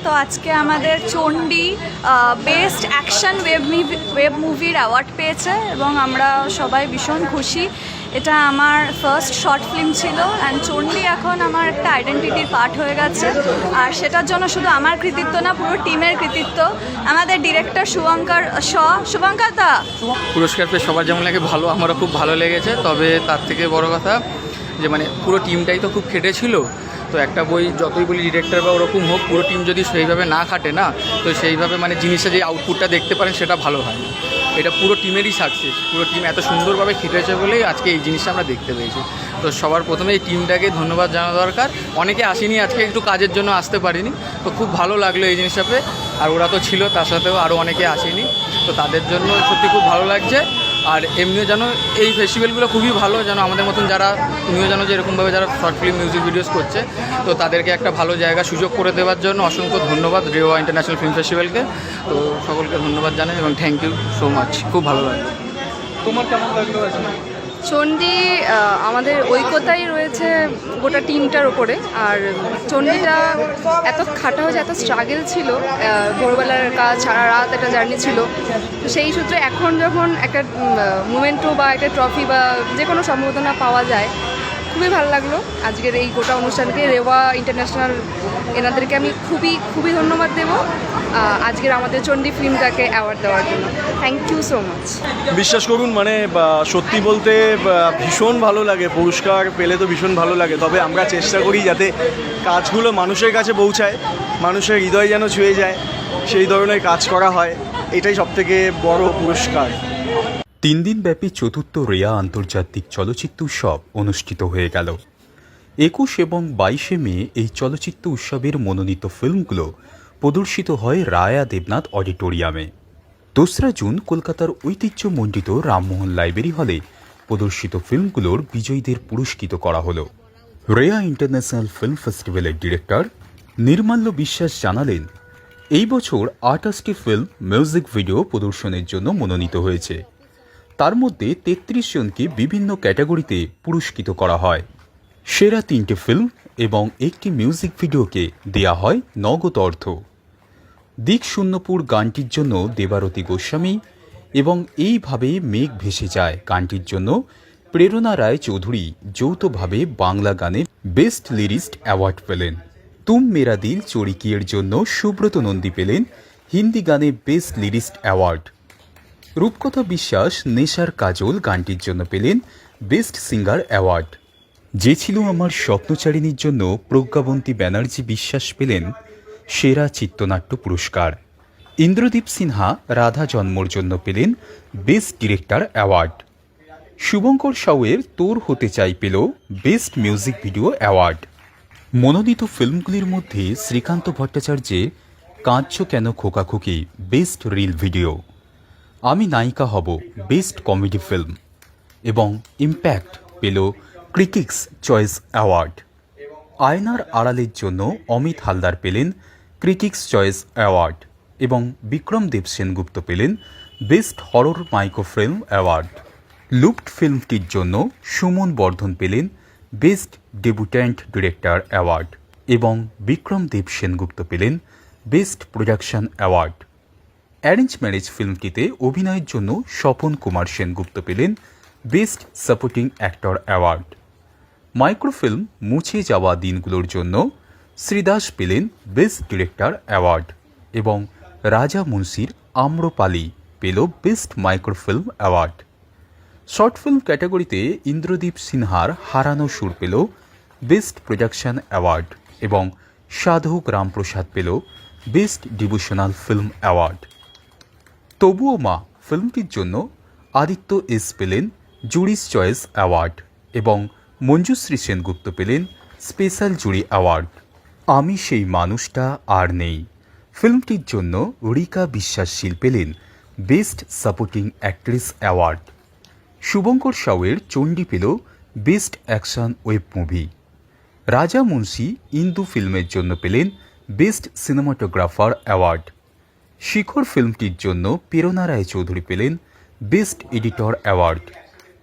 তো আজকে আমাদের চণ্ডী বেস্ট অ্যাকশন ওয়েব মুভির অ্যাওয়ার্ড পেয়েছে এবং আমরা সবাই ভীষণ খুশি। এটা আমার ফার্স্ট শর্ট ফিল্ম ছিল অ্যান্ড চণ্ডী এখন আমার একটা আইডেন্টিটির পার্ট হয়ে গেছে। আর সেটার জন্য শুধু আমার কৃতিত্ব না, পুরো টিমের কৃতিত্ব। আমাদের ডিরেক্টর শুভঙ্কর দা পুরস্কার পেয়ে সবার যেমন লাগে ভালো, আমারও খুব ভালো লেগেছে। তবে তার থেকে বড় কথা যে পুরো টিমটাই তো খুব খেটেছিল। তো একটা বই যতই বলি ডিরেক্টর বা ওরকম হোক, পুরো টিম যদি সেইভাবে না খাটে না, তো সেইভাবে জিনিসটা যে আউটপুটটা দেখতে পারেন সেটা ভালো হয় না। এটা পুরো টিমেরই সাকসেস, পুরো টিম এত সুন্দরভাবে খেটেছে বলেই আজকে এই জিনিসটা আমরা দেখতে পেয়েছি। তো সবার প্রথমে এই টিমটাকে ধন্যবাদ জানানো দরকার। অনেকে আসেনি আজকে, একটু কাজের জন্য আসতে পারিনি, তো খুব ভালো লাগলো এই জিনিসটা পেয়ে। আর ওরা তো ছিল, তার সাথেও আরও অনেকে আসেনি, তো তাদের জন্য সত্যি খুব ভালো লাগছে। আর এমনিও যেন এই ফেস্টিভ্যালগুলো খুবই ভালো, যেন আমাদের মতন যারা, তুমিও জানো যে এরকমভাবে যারা শর্ট ফিল্ম মিউজিক ভিডিওস করছে, তো তাদেরকে একটা ভালো জায়গা সুযোগ করে দেওয়ার জন্য অসংখ্য ধন্যবাদ রেওয়া ইন্টারন্যাশনাল ফিল্ম ফেস্টিভ্যালকে। তো সকলকে ধন্যবাদ জানাই এবং থ্যাংক ইউ সো মাচ। খুব ভালো লাগলো। তোমার কেমন লাগলো? চণ্ডী আমাদের ঐক্যতাই রয়েছে গোটা টিমটার ওপরে। আর চণ্ডীটা এত খাটা হয়েছে, এত স্ট্রাগল ছিল, ভোরবেলার কাজ, সারা রাত একটা জার্নি ছিল। তো সেই সূত্রে এখন যখন একটা মোমেন্টো বা একটা ট্রফি বা যে কোনো সম্বোধনা পাওয়া যায়, খুবই ভালো লাগলো। আজকের এই গোটা অনুষ্ঠানকে রেওয়া ইন্টারন্যাশনাল এনাদেরকে আমি খুবই ধন্যবাদ দেবো আজকের আমাদের চণ্ডী ফিল্মটাকে অ্যাওয়ার্ড দেওয়ার জন্য। Thank you so much. বিশ্বাস করুন সত্যি বলতে ভীষণ ভালো লাগে, পুরস্কার পেলে তো ভীষণ ভালো লাগে। তবে আমরা চেষ্টা করি যাতে কাজগুলো মানুষের কাছে পৌঁছায়, মানুষের হৃদয় যেন ছুঁয়ে যায়, সেই ধরনের কাজ করা হয়। এটাই সবথেকে বড় পুরস্কার। 3 দিনব্যাপী চতুর্থ রেয়া আন্তর্জাতিক চলচ্চিত্র উৎসব অনুষ্ঠিত হয়ে গেল। 21 এবং 22 মে এই চলচ্চিত্র উৎসবের মনোনীত ফিল্মগুলো প্রদর্শিত হয় রায়া দেবনাথ অডিটোরিয়ামে। 2রা জুন কলকাতার ঐতিহ্যমণ্ডিত রামমোহন লাইব্রেরি হলে প্রদর্শিত ফিল্মগুলোর বিজয়ীদের পুরস্কৃত করা হলো। রেয়া ইন্টারন্যাশনাল ফিল্ম ফেস্টিভ্যালের ডিরেক্টর নির্মাল্য বিশ্বাস জানালেন, এই বছর 28টি ফিল্ম মিউজিক ভিডিও প্রদর্শনের জন্য মনোনীত হয়েছে। তার মধ্যে 33 জনকে বিভিন্ন ক্যাটাগরিতে পুরস্কৃত করা হয়। সেরা 3টে ফিল্ম এবং একটি মিউজিক ভিডিওকে দেয়া হয় নগদ অর্থ। দিক শূন্যপুর গানটির জন্য দেবারতী গোস্বামী এবং এইভাবে মেঘ ভেসে যায় গানটির জন্য প্রেরণা রায় চৌধুরী যৌথভাবে বাংলা গানে বেস্ট লিরিস্ট অ্যাওয়ার্ড পেলেন। তুম মেরা দিল চোরি কিয়ের জন্য সুব্রত নন্দী পেলেন হিন্দি গানে বেস্ট লিরিস্ট অ্যাওয়ার্ড। রূপকথা বিশ্বাস নেশার কাজল গানটির জন্য পেলেন বেস্ট সিঙ্গার অ্যাওয়ার্ড। যে ছিল আমার স্বপ্নচারিণীর জন্য প্রজ্ঞাবন্তী ব্যানার্জি বিশ্বাস পেলেন সেরা চিত্রনাট্য পুরস্কার। ইন্দ্রদীপ সিনহা রাধা জন্মর জন্য পেলেন বেস্ট ডিরেক্টর অ্যাওয়ার্ড। শুভঙ্কর সাউয়ের তোর হতে চাই পেল বেস্ট মিউজিক ভিডিও অ্যাওয়ার্ড। মনোনীত ফিল্মগুলির মধ্যে শ্রীকান্ত ভট্টাচার্যের কাঁদছো কেন খোকাখুকি বেস্ট রিল ভিডিও, আমি নায়িকা হব বেস্ট কমেডি ফিল্ম এবং ইম্প্যাক্ট পেল ক্রিটিক্স চয়েস অ্যাওয়ার্ড। আয়নার আড়ালের জন্য অমিত হালদার পেলেন ক্রিটিক্স চয়েস অ্যাওয়ার্ড এবং বিক্রম দেব সেনগুপ্ত পেলেন best horror micro film award. Lupto ফিল্মটির জন্য সুমন বর্ধন পেলেন বেস্ট ডেবুট্যান্ট ডিরেক্টর অ্যাওয়ার্ড এবং বিক্রম দেব সেনগুপ্ত পেলেন best production award. Arrange marriage ফিল্মটিতে অভিনয়ের জন্য স্বপন কুমার সেনগুপ্ত পেলেন best supporting actor award. Microfilm মুছে যাওয়া দিনগুলোর জন্য শ্রীদাস পেলেন বেস্ট ডিরেক্টর অ্যাওয়ার্ড এবং রাজা মুন্সির আম্রপালি পেল best microfilm award. Short film ক্যাটাগরিতে ইন্দ্রদীপ সিনহার হারানো সুর পেল বেস্ট প্রোডাকশন অ্যাওয়ার্ড এবং সাধক রামপ্রসাদ পেল বেস্ট ডিভোশনাল ফিল্ম অ্যাওয়ার্ড। তবুও মা ফিল্মটির জন্য আদিত্য এস পেলেন জুরিস চয়েস অ্যাওয়ার্ড এবং মঞ্জুশ্রী সেনগুপ্ত পেলেন স্পেশাল জুরি অ্যাওয়ার্ড। আমি সেই মানুষটা আর নেই ফিল্মটির জন্য রিকা বিশ্বাসশীল পেলেন best supporting actress award. Shubhankar সাউয়ের চণ্ডী পেল বেস্ট অ্যাকশন ওয়েব মুভি। রাজা মুন্সি ইন্দু ফিল্মের জন্য পেলেন বেস্ট সিনেমাটোগ্রাফার অ্যাওয়ার্ড। শিখর ফিল্মটির জন্য প্রেরণা রায় চৌধুরী পেলেন বেস্ট এডিটর অ্যাওয়ার্ড।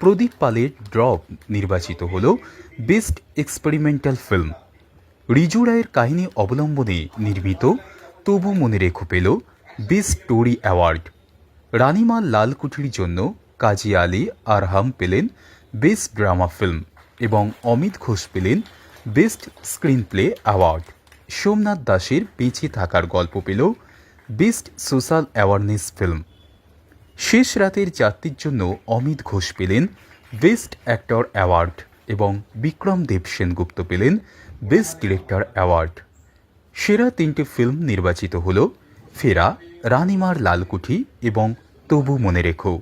প্রদীপ পালের ড্রপ নির্বাচিত হল বেস্ট এক্সপেরিমেন্টাল ফিল্ম। রিজু রায়ের কাহিনী অবলম্বনে নির্মিত তবু মনে রেখো পেল বেস্ট স্টোরি অ্যাওয়ার্ড। রানিমাল লালকুঠির জন্য কাজী আলী আরহাম পেলেন বেস্ট ড্রামা ফিল্ম এবং অমিত ঘোষ পেলেন best screen play award. Somnath দাসের বেঁচে থাকার গল্প পেল বেস্ট সোশ্যাল অ্যাওয়ারনেস ফিল্ম। শেষ রাতের যাত্রীর জন্য অমিত ঘোষ পেলেন বেস্ট অ্যাক্টর অ্যাওয়ার্ড এবং বিক্রম দেব সেনগুপ্ত পেলেন বেস্ট ডিরেক্টর অ্যাওয়ার্ড। সেরা 3টে ফিল্ম নির্বাচিত হল ফেরা, রানিমার লালকুঠি এবং তবু মনে রেখো।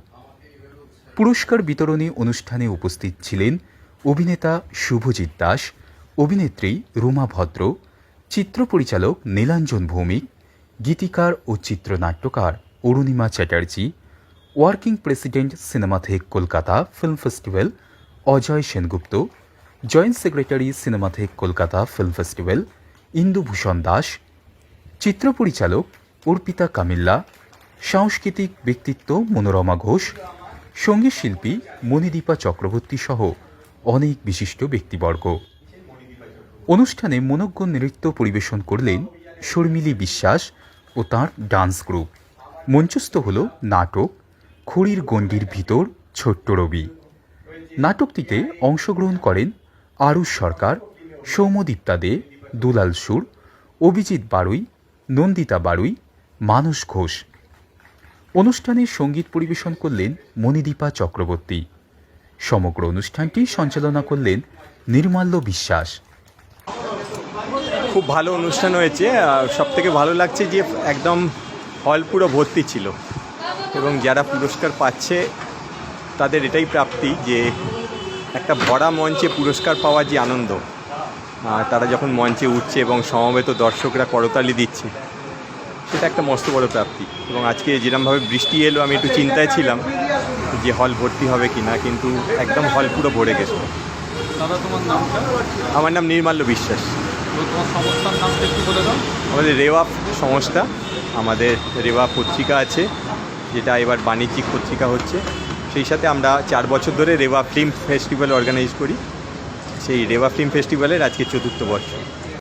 পুরস্কার বিতরণী অনুষ্ঠানে উপস্থিত ছিলেন অভিনেতা শুভজিৎ দাস, অভিনেত্রী রুমা ভদ্র, চিত্র পরিচালক নীলাঞ্জন ভৌমিক, গীতিকার ও চিত্রনাট্যকার Arunima Chatterjee, working president Cinematheque Kolkata film festival Ajay Sengupta, joint secretary Cinematheque Kolkata film festival Indubhushan Das, চিত্র পরিচালক অর্পিতা কামিল্লা, সাংস্কৃতিক ব্যক্তিত্ব মনোরমা ঘোষ, সঙ্গীত শিল্পী মণিদীপা চক্রবর্তী সহ অনেক বিশিষ্ট ব্যক্তিবর্গ। অনুষ্ঠানে মনোজ্ঞ নৃত্য পরিবেশন করলেন শর্মিলী বিশ্বাস ও তাঁর ডান্স গ্রুপ। মঞ্চস্থ হল নাটক খড়ির গণ্ডির ভিতর ছোট্ট রবি। নাটকটিতে অংশগ্রহণ করেন আরুষ সরকার, সৌম্যদীপ্তা দে, দুলাল সুর, অভিজিৎ বারুই, নন্দিতা বারুই, মানস ঘোষ। অনুষ্ঠানে সঙ্গীত পরিবেশন করলেন মণিদীপা চক্রবর্তী। সমগ্র অনুষ্ঠানটি সঞ্চালনা করলেন নির্মাল্য বিশ্বাস। খুব ভালো অনুষ্ঠান হয়েছে। সব থেকে ভালো লাগছে যে একদম হল পুরো ভর্তি ছিল এবং যারা পুরস্কার পাচ্ছে তাদের এটাই প্রাপ্তি যে একটা ভরা মঞ্চে পুরস্কার পাওয়ার যে আনন্দ, তারা যখন মঞ্চে উঠছে এবং সমবেত দর্শকরা করতালি দিচ্ছে, সেটা একটা মস্ত বড় প্রাপ্তি। এবং আজকে যেরকমভাবে বৃষ্টি এলো আমি একটু চিন্তায় ছিলাম যে হল ভর্তি হবে কি না, কিন্তু একদম হল পুরো ভরে গেছে। দাদা তোমার নামটা? আমার নাম নির্মাল্য বিশ্বাস। তোমার সংস্থার নামটা একটু বলে দাও। আমাদের রেওয়া সংস্থা, আমাদের রেওয়া পত্রিকা আছে যেটা এবার বাণিজ্যিক পত্রিকা হচ্ছে। সেই সাথে আমরা 4 বছর ধরে রেওয়া ফিল্ম ফেস্টিভ্যাল অর্গানাইজ করি। সেই রেওয়া ফিল্ম ফেস্টিভ্যালের আজকে 4র্থ বর্ষ।